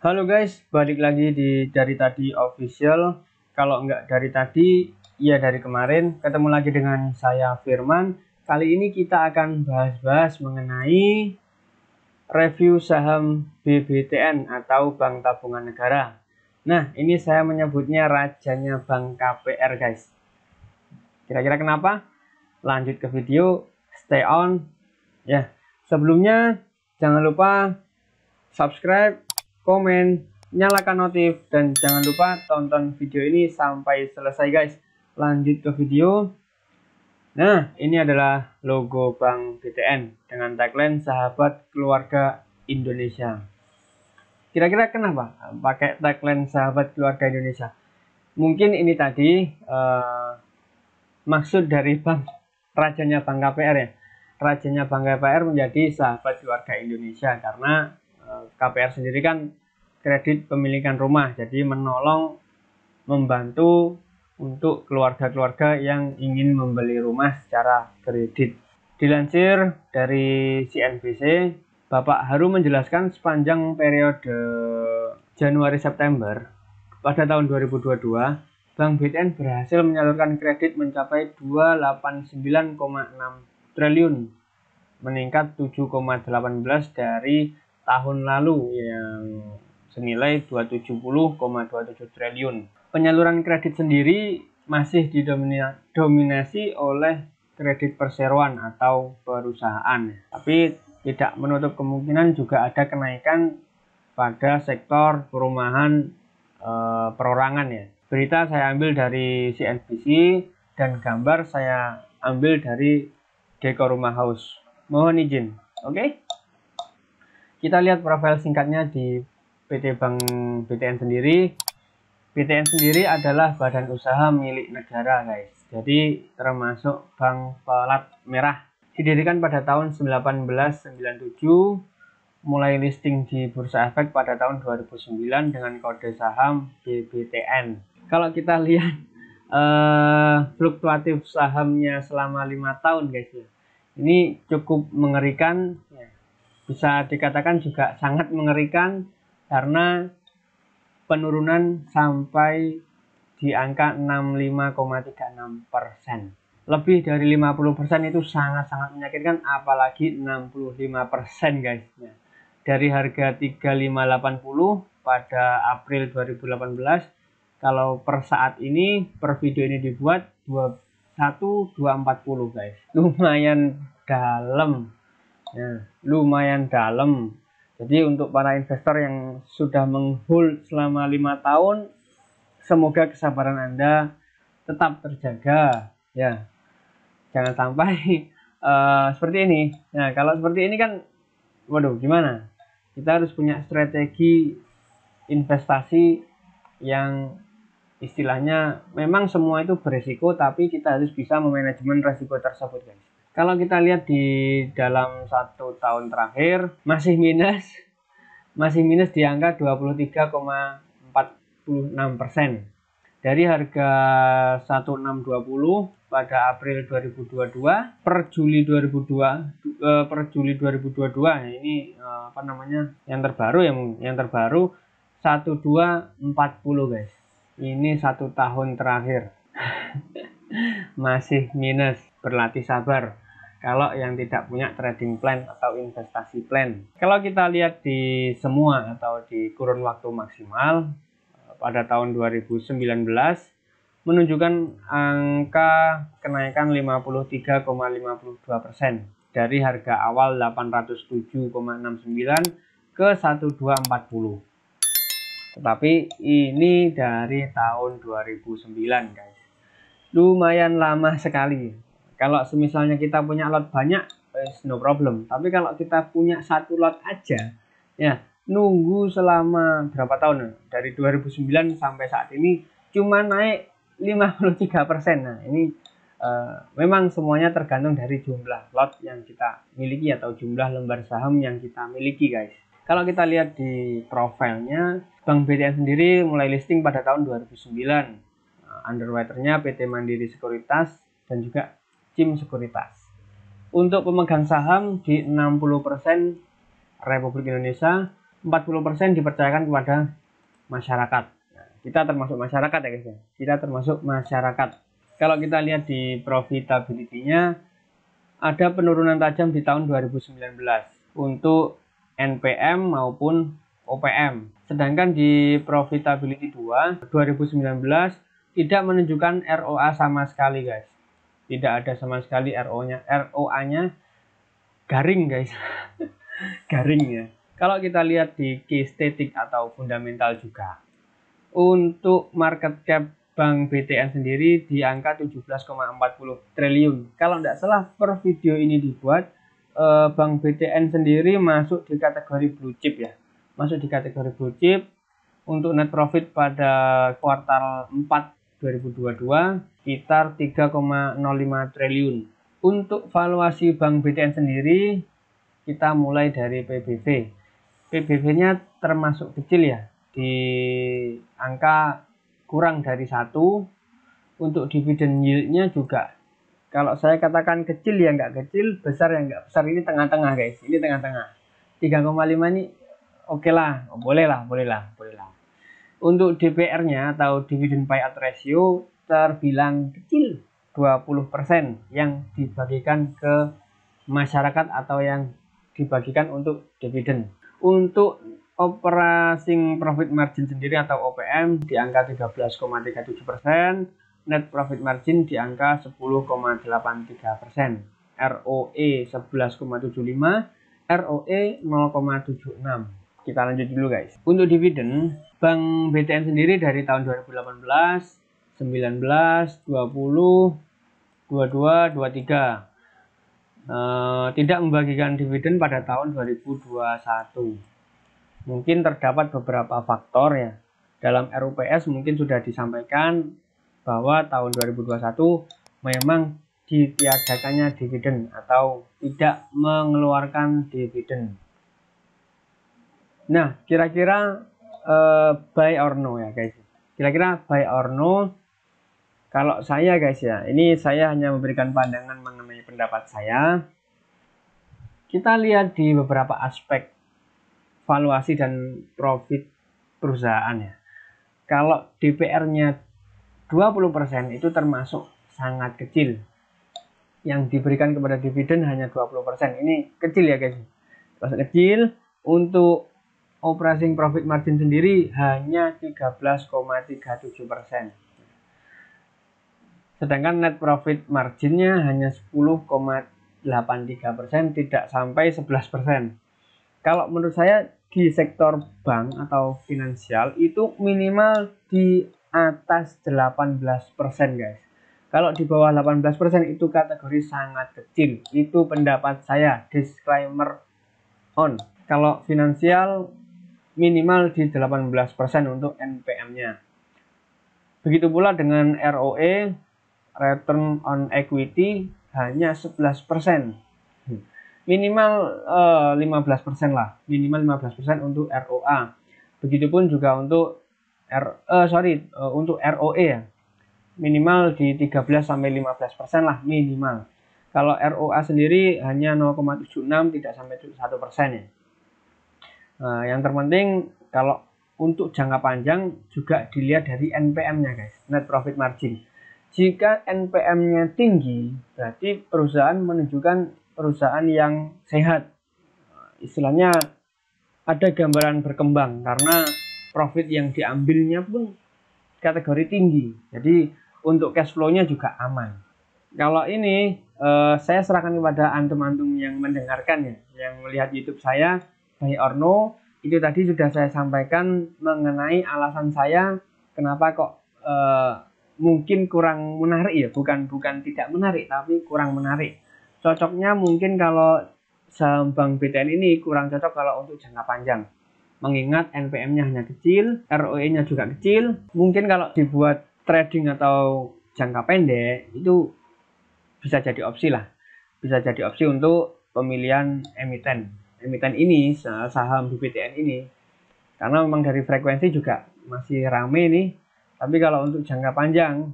Halo guys, balik lagi di Dari Tadi Official. Kalau nggak dari tadi, ya dari kemarin. Ketemu lagi dengan saya Firman. Kali ini kita akan bahas-bahas mengenai review saham BBTN atau Bank Tabungan Negara. Nah, ini saya menyebutnya rajanya Bank KPR guys. Kira-kira kenapa? Lanjut ke video, stay on. Ya, sebelumnya jangan lupa subscribe, komen, nyalakan notif, dan jangan lupa tonton video ini sampai selesai guys. Lanjut ke video. Nah, ini adalah logo Bank BTN dengan tagline Sahabat Keluarga Indonesia. Kira-kira kenapa pakai tagline Sahabat Keluarga Indonesia? Mungkin ini tadi maksud dari rajanya Bank KPR ya. Rajanya Bank KPR menjadi Sahabat Keluarga Indonesia karena KPR sendiri kan kredit pemilikan rumah, jadi menolong, membantu untuk keluarga-keluarga yang ingin membeli rumah secara kredit. Dilansir dari CNBC, Bapak Haru menjelaskan sepanjang periode Januari-September pada tahun 2022, Bank BTN berhasil menyalurkan kredit mencapai 289,6 triliun, meningkat 7,18 dari tahun lalu yang senilai 270,27 triliun. Penyaluran kredit sendiri masih didominasi oleh kredit perseroan atau perusahaan, tapi tidak menutup kemungkinan juga ada kenaikan pada sektor perumahan perorangan ya. Berita saya ambil dari CNBC dan gambar saya ambil dari Dekor Rumah House. Mohon izin. Oke. Kita lihat profil singkatnya di PT Bank BTN sendiri. BTN sendiri adalah badan usaha milik negara guys. Jadi termasuk bank pelat merah. Didirikan pada tahun 1997, mulai listing di Bursa Efek pada tahun 2009 dengan kode saham BBTN. Kalau kita lihat fluktuatif sahamnya selama 5 tahun guys ya. Ini cukup mengerikan ya. Bisa dikatakan juga sangat mengerikan karena penurunan sampai di angka 65,36%. Lebih dari 50% itu sangat-sangat menyakitkan, apalagi 65% guys. Dari harga 3580 pada April 2018, kalau per saat ini, per video ini dibuat 21240 guys. Lumayan dalam. Nah, lumayan dalam. Jadi untuk para investor yang sudah menghold selama 5 tahun, semoga kesabaran Anda tetap terjaga ya. Jangan sampai seperti ini. Nah, kalau seperti ini kan waduh gimana? Kita harus punya strategi investasi yang istilahnya memang semua itu berisiko, tapi kita harus bisa memanajemen resiko tersebut guys. Kalau kita lihat di dalam 1 tahun terakhir masih minus di angka 23,46%. Dari harga 1620 pada April 2022 per Juli 2022 ini apa namanya yang terbaru yang terbaru 1240 guys. Ini 1 tahun terakhir masih minus. Berlatih sabar kalau yang tidak punya trading plan atau investasi plan. Kalau kita lihat di semua atau di kurun waktu maksimal pada tahun 2019 menunjukkan angka kenaikan 53,52% dari harga awal 807,69 ke 1240. Tetapi ini dari tahun 2009 guys. Lumayan lama sekali. Kalau misalnya kita punya lot banyak, no problem. Tapi kalau kita punya 1 lot aja, ya nunggu selama berapa tahun? Dari 2009 sampai saat ini cuma naik 53%. Nah, ini memang semuanya tergantung dari jumlah lot yang kita miliki atau jumlah lembar saham yang kita miliki, guys. Kalau kita lihat di profilnya, Bank BTN sendiri mulai listing pada tahun 2009. Underwriternya PT Mandiri Sekuritas dan juga CIM Sekuritas. Untuk pemegang saham di 60% Republik Indonesia, 40% dipercayakan kepada masyarakat. Nah, kita termasuk masyarakat ya guys ya. Kita termasuk masyarakat. Kalau kita lihat di profitability-nya, ada penurunan tajam di tahun 2019 untuk NPM maupun OPM. Sedangkan di profitability 2 2019 tidak menunjukkan ROA sama sekali guys. Tidak ada sama sekali ROA-nya garing guys. Garing ya. Kalau kita lihat di key static atau fundamental juga, untuk market cap Bank BTN sendiri di angka 17,40 triliun. Kalau tidak salah per video ini dibuat, Bank BTN sendiri masuk di kategori blue chip ya. Masuk di kategori blue chip. Untuk net profit pada kuartal 4 2022 sekitar 3,05 triliun. Untuk valuasi Bank BTN sendiri, kita mulai dari PBV. PBV-nya termasuk kecil ya, di angka kurang dari 1. Untuk dividen yield-nya juga, kalau saya katakan kecil ya nggak kecil, besar ya nggak besar, ini tengah-tengah guys, ini tengah-tengah. 3,5 ini oke lah, boleh lah. Untuk DPR-nya atau dividend payout ratio terbilang kecil, 20% yang dibagikan ke masyarakat atau yang dibagikan untuk dividen. Untuk operating profit margin sendiri atau OPM di angka 13,37%, net profit margin di angka 10,83%, ROE 11,75%, ROE 0,76%. Kita lanjut dulu guys. Untuk dividen, Bank BTN sendiri dari tahun 2018, 19, 20, 22, 23 tidak membagikan dividen pada tahun 2021. Mungkin terdapat beberapa faktor ya. Dalam RUPS mungkin sudah disampaikan bahwa tahun 2021 memang ditiadakannya dividen atau tidak mengeluarkan dividen. Nah, kira-kira buy or no ya guys. Kira-kira buy or no. Kalau saya guys ya, ini saya hanya memberikan pandangan mengenai pendapat saya. Kita lihat di beberapa aspek valuasi dan profit perusahaan ya. Kalau DPR-nya 20% itu termasuk sangat kecil. Yang diberikan kepada dividen hanya 20%. Ini kecil ya guys. Termasuk kecil. Untuk operating profit margin sendiri hanya 13,37%. Sedangkan net profit marginnya hanya 10,83%, tidak sampai 11%. Kalau menurut saya di sektor bank atau finansial itu minimal di atas 18% guys. Kalau di bawah 18% itu kategori sangat kecil. Itu pendapat saya, disclaimer on. Kalau finansial minimal di 18% untuk NPM-nya. Begitu pula dengan ROE, return on equity, hanya 11%. Minimal 15% lah. Minimal 15% untuk ROA. Begitupun juga untuk untuk ROE ya. Minimal di 13-15% lah minimal. Kalau ROA sendiri hanya 0,76, tidak sampai 1% ya. Nah, yang terpenting kalau untuk jangka panjang juga dilihat dari NPM-nya guys, net profit margin. Jika NPM-nya tinggi, berarti perusahaan menunjukkan perusahaan yang sehat. Istilahnya ada gambaran berkembang karena profit yang diambilnya pun kategori tinggi. Jadi untuk cash flow-nya juga aman. Kalau ini saya serahkan kepada antum-antum yang mendengarkan ya, yang melihat YouTube saya, buy or no. Itu tadi sudah saya sampaikan mengenai alasan saya kenapa kok mungkin kurang menarik ya, bukan tidak menarik tapi kurang menarik. Cocoknya mungkin kalau saham Bank BTN ini kurang cocok kalau untuk jangka panjang. Mengingat NPM-nya hanya kecil, ROE-nya juga kecil. Mungkin kalau dibuat trading atau jangka pendek itu bisa jadi opsi lah. Bisa jadi opsi untuk pemilihan emiten. Emiten ini, saham BTN ini. Karena memang dari frekuensi juga masih rame nih. Tapi kalau untuk jangka panjang,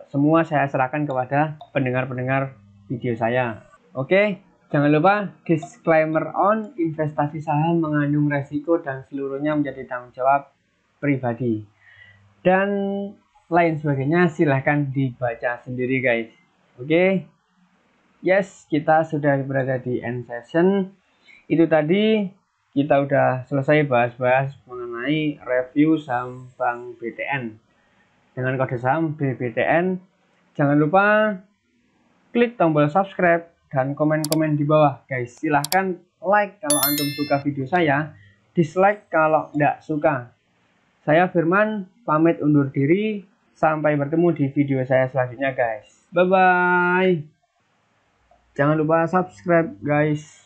semua saya serahkan kepada pendengar-pendengar video saya. Oke, Jangan lupa disclaimer on, investasi saham mengandung resiko dan seluruhnya menjadi tanggung jawab pribadi. Dan lain sebagainya silahkan dibaca sendiri guys. Oke. Yes, kita sudah berada di end session. Itu tadi kita udah selesai bahas-bahas mengenai review saham Bank BTN. Dengan kode saham BBTN. Jangan lupa klik tombol subscribe dan komen-komen di bawah guys. Silahkan like kalau antum suka video saya, dislike kalau tidak suka. Saya Firman pamit undur diri, sampai bertemu di video saya selanjutnya guys. Bye bye. Jangan lupa subscribe guys.